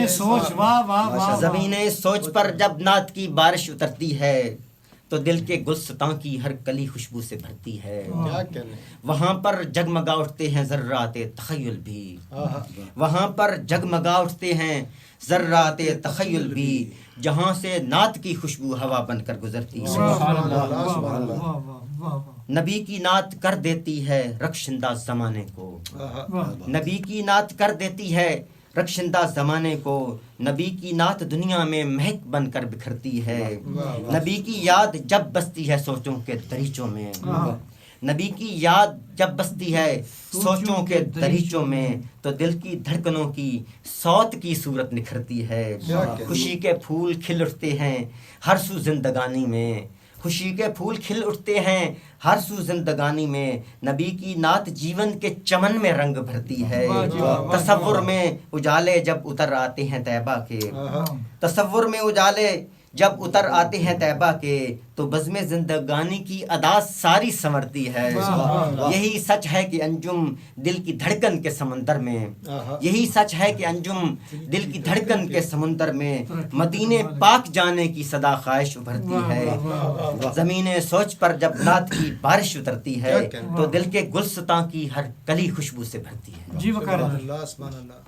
سوچ، واہ واہ واہ، زمین سوچ پر جب نعت کی بارش اترتی ہے تو دل کے گلستاں کی ہر کلی خوشبو سے بھرتی ہے. کیا کہنے. وہاں پر جگمگا اٹھتے ہیں ذرات تخیل بھی، وہاں پر جگمگا اٹھتے ہیں ذرات تخیل بھی، جہاں سے نعت کی خوشبو ہوا بن کر گزرتی ہے. واہ واہ واہ واہ، نبی کی نعت کر دیتی ہے رخشندہ زمانے کو، نبی کی نعت کر دیتی ہے رخشندہ زمانے کو، نبی کی نعت دنیا میں مہک بن کر بکھرتی ہے. نبی کی یاد جب بستی ہے سوچوں کے دریچوں میں، نبی کی یاد جب بستی ہے سوچوں کے دریچوں میں، تو دل کی دھڑکنوں کی صوت کی صورت نکھرتی ہے. خوشی کے پھول کھل اٹھتے ہیں ہر سو زندگانی میں، خوشی کے پھول کھل اٹھتے ہیں ہر سو زندگانی میں، نبی کی نعت جیون کے چمن میں رنگ بھرتی ہے. تصور میں اجالے جب اتر آتے ہیں طیبہ کے، تصور میں اجالے جب اتر آتے ہیں طیبہ کے، تو بزم زندگانی کی ادا ساری سنورتی ہے. یہی سچ ہے کہ انجم دل کی دھڑکن کے سمندر میں، یہی سچ ہے کہ انجم دل کی دھڑکن کے سمندر میں، مدینے پاک جانے کی صدا خواہش ابھرتی ہے. زمین سوچ پر جب نعت کی بارش اترتی ہے تو دل کے گلستاں کی ہر کلی خوشبو سے بھرتی ہے. جی وقار اللہ سبحان اللہ.